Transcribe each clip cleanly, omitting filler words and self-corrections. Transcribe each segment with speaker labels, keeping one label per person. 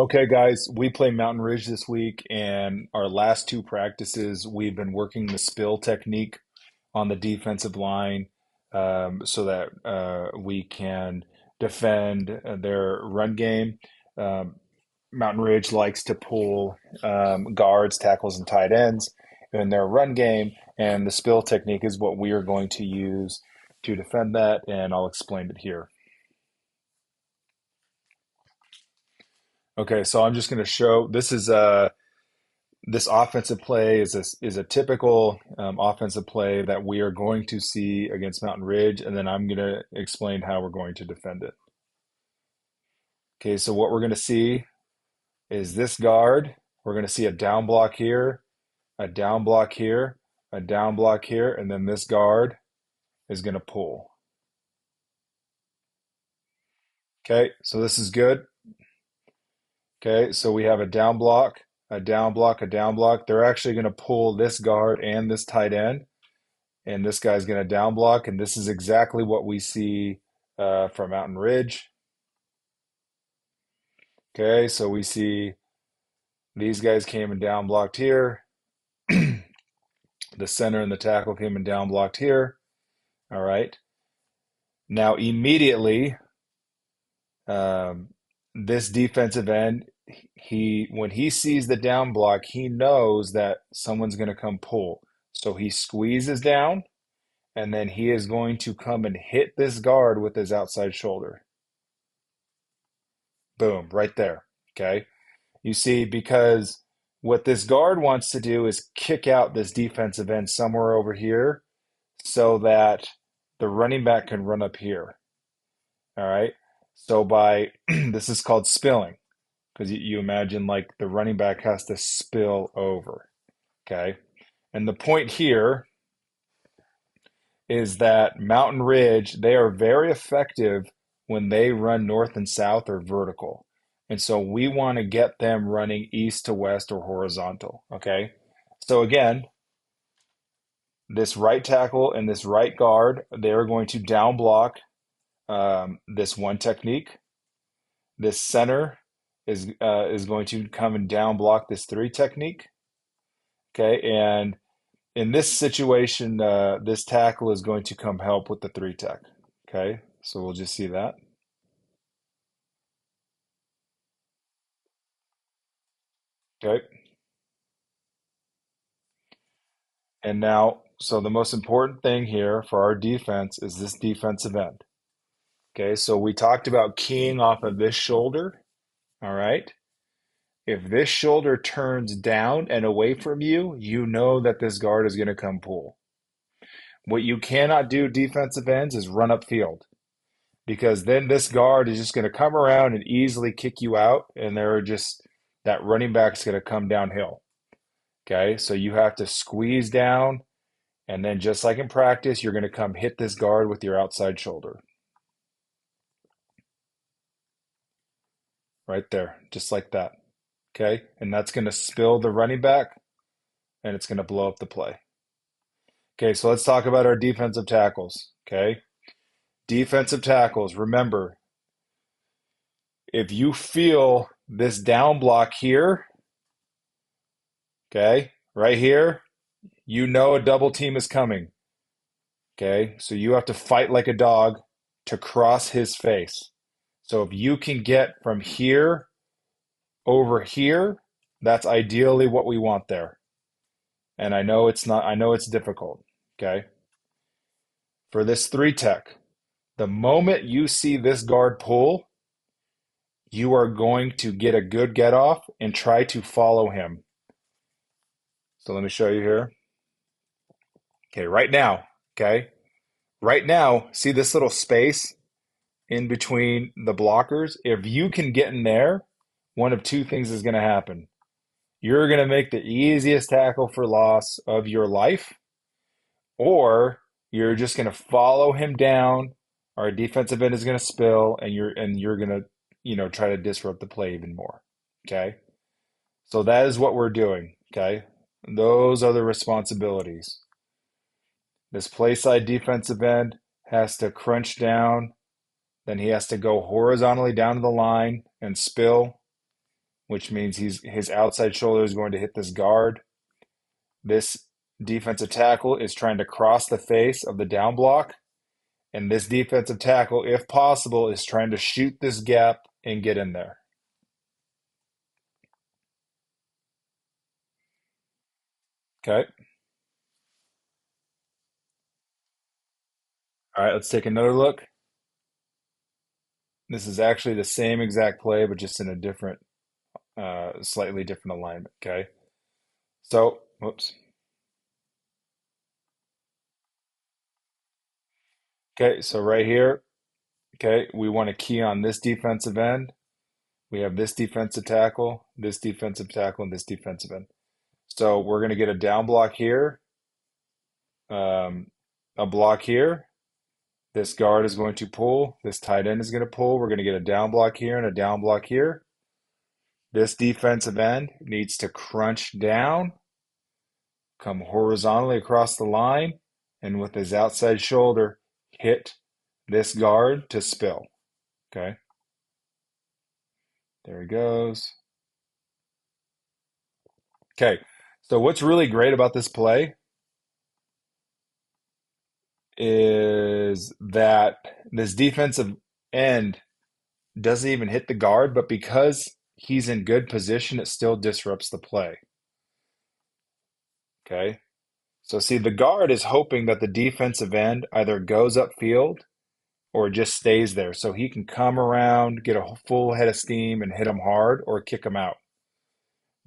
Speaker 1: Okay, guys, we play Mountain Ridge this week, and our last two practices, we've been working the spill technique on the defensive line so that we can defend their run game. Um, Mountain Ridge likes to pull guards, tackles, and tight ends in their run game, and the spill technique is what we are going to use to defend that, and I'll explain it here. Okay, so I'm just going to show this is this offensive play is a typical offensive play that we are going to see against Mountain Ridge, and then I'm going to explain how we're going to defend it. Okay, so what we're going to see is this guard. We're going to see a down block here, a down block here, a down block here, and then this guard is going to pull. Okay, so this is good. Okay, so we have a down block, a down block, a down block. They're actually going to pull this guard and this tight end, and this guy's going to down block, and this is exactly what we see from Mountain Ridge. Okay, so we see these guys came and down blocked here. The center and the tackle came and down blocked here. All right. Now immediately, um, this defensive end, he when he sees the down block, he knows that someone's going to come pull. So he squeezes down, and then he is going to come and hit this guard with his outside shoulder. Boom, right there. Okay. You see, because what this guard wants to do is kick out this defensive end somewhere over here so that the running back can run up here. All right. So by this is called spilling because you imagine like the running back has to spill over. Okay. And the point here is that Mountain Ridge, they are very effective when they run north and south or vertical. And so we want to get them running east to west or horizontal. Okay. So again, this right tackle and this right guard, they're going to down block this one technique. This center is going to come and down block this three technique. Okay. And in this situation, this tackle is going to come help with the three tech. Okay, so we'll just see that. Okay, and now, so the most important thing here for our defense is this defensive end. Okay, so we talked about keying off of this shoulder. All right, if this shoulder turns down and away from you, you know that this guard is going to come pull. What you cannot do, defensive ends, is run up field because then this guard is just going to come around and easily kick you out, and they're just that running back's going to come downhill. Okay, so you have to squeeze down, and then just like in practice, you're going to come hit this guard with your outside shoulder. Right there, just like that. Okay, and that's going to spill the running back, and it's going to blow up the play. Okay, so let's talk about our defensive tackles. Okay, defensive tackles, remember, if you feel this down block here, okay, right here, you know a double team is coming. Okay, so you have to fight like a dog to cross his face. So if you can get from here over here, that's ideally what we want there. And I know it's not, I know it's difficult. Okay, for this three tech, the moment you see this guard pull, you are going to get a good get off and try to follow him. So let me show you here. Okay, right now, okay, right now, see this little space in between the blockers? If you can get in there, one of two things is going to happen. You're going to make the easiest tackle for loss of your life, or you're just going to follow him down. Our defensive end is going to spill, and you're going to try to disrupt the play even more. Okay, so that is what we're doing. Okay, those are the responsibilities. This play side defensive end has to crunch down, then he has to go horizontally down to the line and spill. which means his outside shoulder is going to hit this guard. This defensive tackle is trying to cross the face of the down block, and this defensive tackle, if possible, is trying to shoot this gap and get in there. Okay. All right, let's take another look. This is actually the same exact play, but just in a different, slightly different alignment. Okay. So, whoops. Okay, so right here, okay, we want to key on this defensive end. We have this defensive tackle, this defensive tackle, and this defensive end. So we're going to get a down block here, um, a block here. This guard is going to pull. This tight end is going to pull. We're going to get a down block here and a down block here. This defensive end needs to crunch down, come horizontally across the line, and with his outside shoulder, hit this guard to spill. Okay. There he goes. Okay. So what's really great about this play is that this defensive end doesn't even hit the guard, but because he's in good position, it still disrupts the play. Okay. So see, the guard is hoping that the defensive end either goes upfield or just stays there so he can come around, get a full head of steam and hit him hard or kick him out.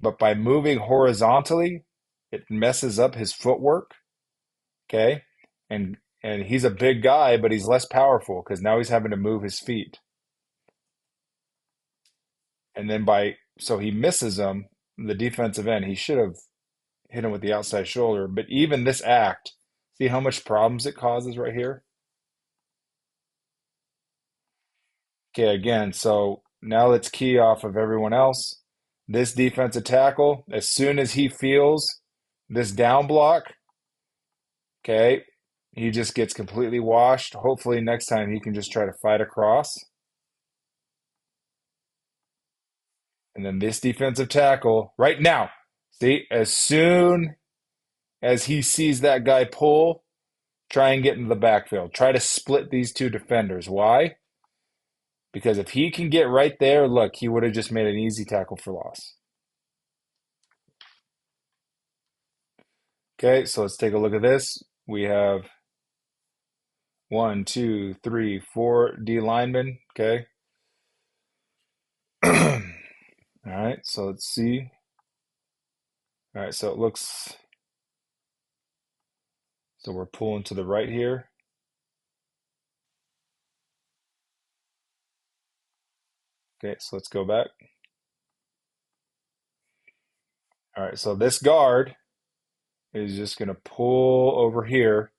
Speaker 1: But by moving horizontally, it messes up his footwork. Okay. And he's a big guy, but he's less powerful because now he's having to move his feet. And then so he misses him, the defensive end. He should have hit him with the outside shoulder. But even this act, see how much problems it causes right here? Okay, again, so now let's key off of everyone else. This defensive tackle, as soon as he feels this down block, okay, he just gets completely washed. Hopefully next time he can just try to fight across. And then this defensive tackle, right now, see, as soon as he sees that guy pull, try and get into the backfield. Try to split these two defenders. Why? Because if he can get right there, look, he would have just made an easy tackle for loss. Okay, so let's take a look at this. We have 1, 2, 3, 4 D linemen. Okay. All right, so let's see. All right, so it looks, so we're pulling to the right here. Okay, so let's go back. All right, so this guard is just going to pull over here.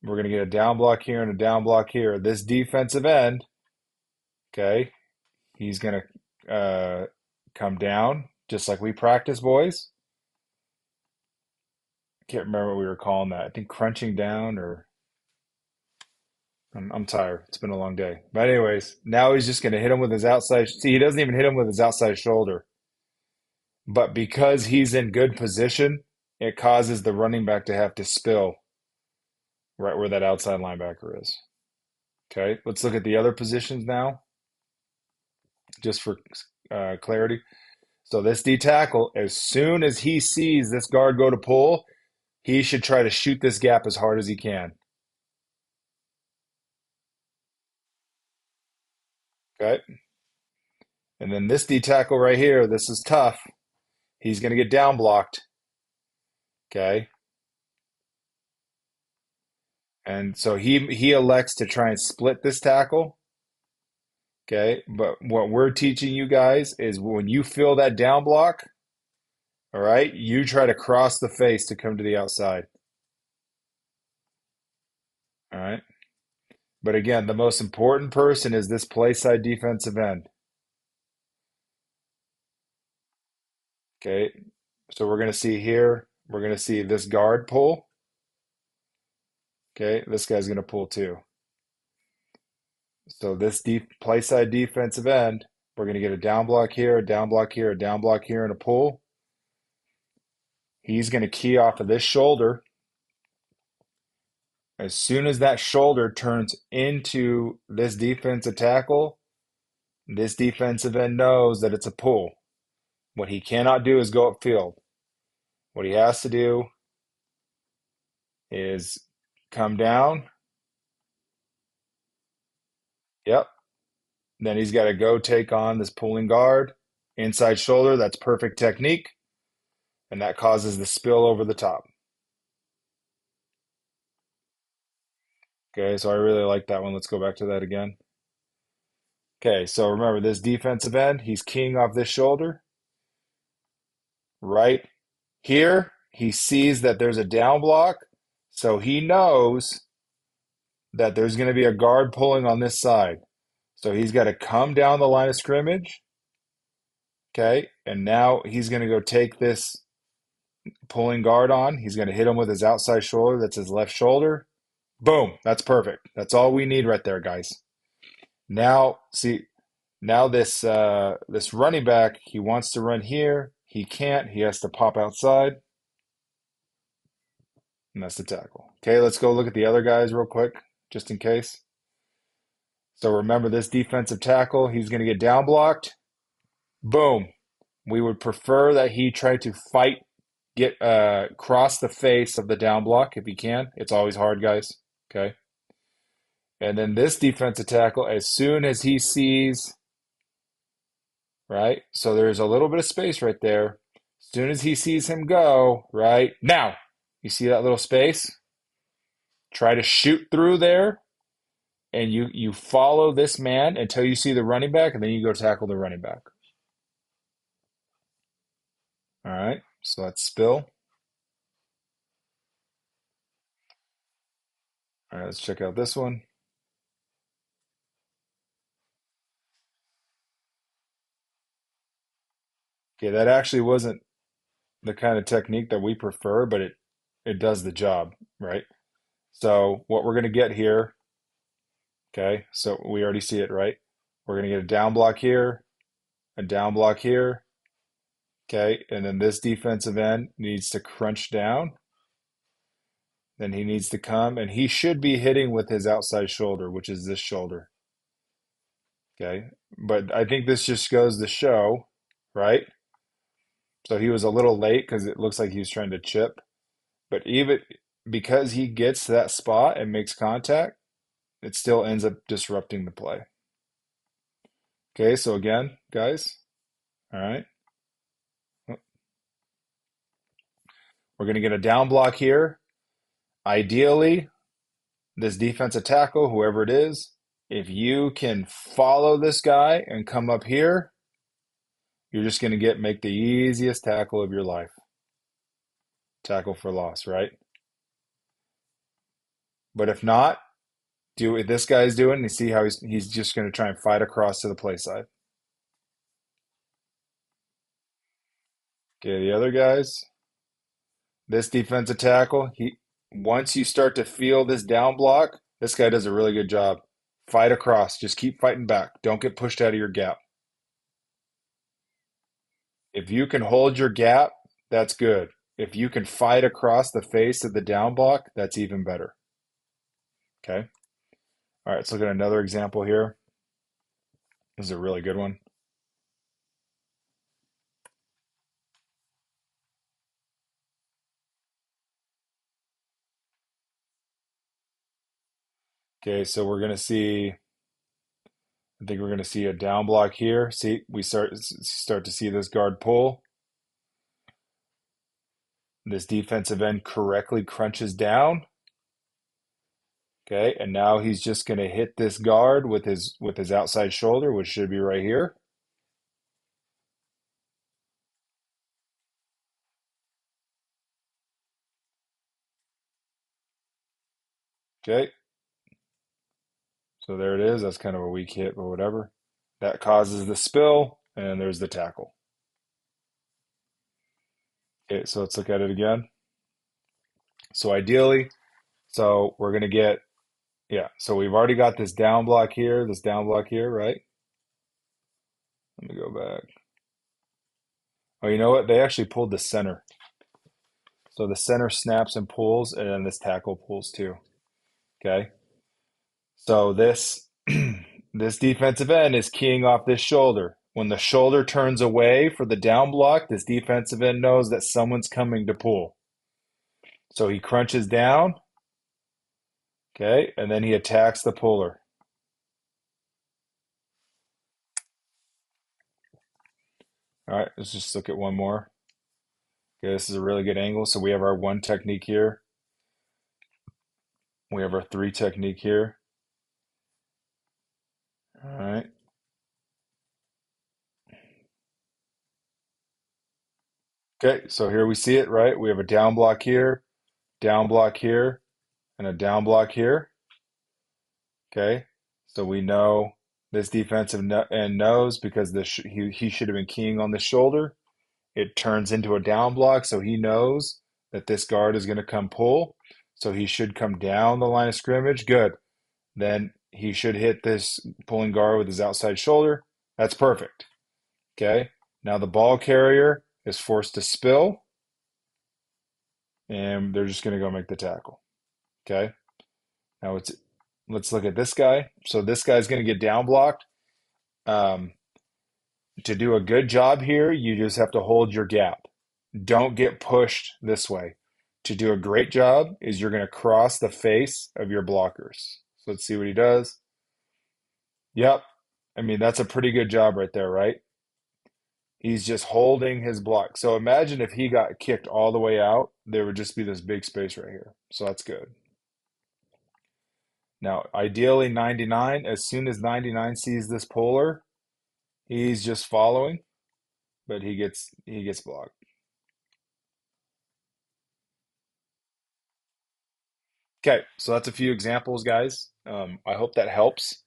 Speaker 1: We're going to get a down block here and a down block here. This defensive end, okay, he's going to come down just like we practice, boys. Can't remember what we were calling that. I think crunching down or I'm tired. It's been a long day. But anyways, now he's just going to hit him with his outside. See, he doesn't even hit him with his outside shoulder. But because he's in good position, it causes the running back to have to spill right where that outside linebacker is. Okay, let's look at the other positions now, just for clarity. So this D tackle, as soon as he sees this guard go to pull, he should try to shoot this gap as hard as he can. Okay. And then this D tackle right here, this is tough. He's going to get down blocked. Okay. And so he elects to try and split this tackle. Okay. But what we're teaching you guys is when you feel that down block, all right, you try to cross the face to come to the outside. All right. But again, the most important person is this play side defensive end. Okay. So we're going to see here, we're going to see this guard pull. Okay. This guy's going to pull too. So this deep play side defensive end, We're going to get a down block here, a down block here, a down block here, and a pull. He's going to key off of this shoulder. As soon as that shoulder turns into this defensive tackle, this defensive end knows that it's a pull. What he cannot do is go upfield. What he has to do is come down. Yep. Then he's got to go take on this pulling guard. Inside shoulder, that's perfect technique. And that causes the spill over the top. Okay, so I really like that one. Let's go back to that again. Okay, so remember this defensive end, he's keying off this shoulder. Right here, he sees that there's a down block, so he knows that there's going to be a guard pulling on this side. So he's got to come down the line of scrimmage. Okay, and now he's going to go take this pulling guard on. He's going to hit him with his outside shoulder. That's his left shoulder. Boom. That's perfect. That's all we need right there, guys. Now, see, now this running back, he wants to run here. He can't. He has to pop outside. And that's the tackle. Okay, let's go look at the other guys real quick, just in case. So remember this defensive tackle, he's going to get down blocked. Boom. We would prefer that he try to fight, get cross the face of the down block if he can. It's always hard, guys. Okay. And then this defensive tackle, as soon as he sees, right? So there's a little bit of space right there. As soon as he sees him go, right? Now, you see that little space? Try to shoot through there, and you follow this man until you see the running back, and then you go tackle the running back. All right, so that's spill. All right, let's check out this one. Okay, that actually wasn't the kind of technique that we prefer, but it does the job, right? So what we're going to get here, okay, so we already see it, right? We're going to get a down block here, a down block here, okay, and then this defensive end needs to crunch down. Then he needs to come, and he should be hitting with his outside shoulder, which is this shoulder, okay? But I think this just goes to show, right? So he was a little late because it looks like he was trying to chip. But even because he gets to that spot and makes contact, it still ends up disrupting the play. Okay, so again, guys, all right. We're going to get a down block here. Ideally, this defensive tackle, whoever it is, if you can follow this guy and come up here, you're just going to make the easiest tackle of your life. Tackle for loss, right? But if not, do what this guy's doing. You see how he's just going to try and fight across to the play side. Okay, the other guys, this defensive tackle, once you start to feel this down block, this guy does a really good job. Fight across. Just keep fighting back. Don't get pushed out of your gap. If you can hold your gap, that's good. If you can fight across the face of the down block, that's even better. Okay. All right, let's look at another example here. This is a really good one. Okay, so we're going to see, I think we're going to see a down block here. See, we start to see this guard pull. This defensive end correctly crunches down. Okay, and now he's just going to hit this guard with his outside shoulder, which should be right here. Okay, so there it is. That's kind of a weak hit, but whatever. That causes the spill, and there's the tackle. Okay, so let's look at it again. So ideally, so we're going to get, yeah, so we've already got this down block here, right? Let me go back. Oh, you know what? They actually pulled the center. So the center snaps and pulls, and then this tackle pulls too. Okay. So this this defensive end is keying off this shoulder. When the shoulder turns away for the down block, this defensive end knows that someone's coming to pull. So he crunches down, okay, and then he attacks the puller. All right, let's just look at one more. Okay, this is a really good angle. So we have our one technique here. We have our three technique here. All right. Okay, so here we see it, right? We have a down block here, and a down block here. Okay, so we know this defensive end knows because he should have been keying on the shoulder. It turns into a down block, so he knows that this guard is going to come pull. So he should come down the line of scrimmage. Good. Then he should hit this pulling guard with his outside shoulder. That's perfect. Okay. Now the ball carrier is forced to spill, and they're just going to go make the tackle. Okay. Now let's look at this guy. So this guy's going to get down blocked. Um, to do a good job here, you just have to hold your gap. Don't get pushed this way. To do a great job is you're going to cross the face of your blockers. So let's see what he does. Yep. I mean, that's a pretty good job right there, right? He's just holding his block. So imagine if he got kicked all the way out, there would just be this big space right here. So that's good. Now, ideally 99, as soon as 99 sees this puller, he's just following, but he gets blocked. Okay, so that's a few examples, guys. I hope that helps.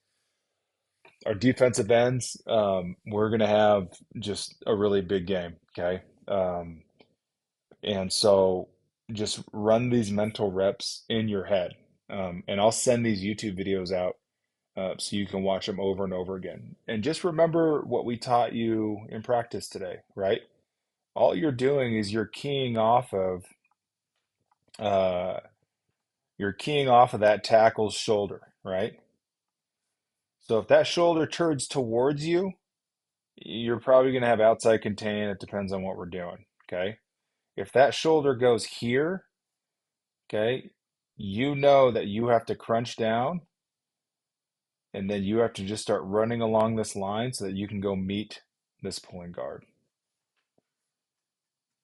Speaker 1: Our defensive ends, we're going to have just a really big game. Okay. And so just run these mental reps in your head. And I'll send these YouTube videos out so you can watch them over and over again. And just remember what we taught you in practice today, right? All you're doing is uh, you're keying off of that tackle's shoulder, right? So if that shoulder turns towards you, you're probably going to have outside contain. It depends on what we're doing. Okay. If that shoulder goes here, okay, you know that you have to crunch down and then you have to just start running along this line so that you can go meet this pulling guard.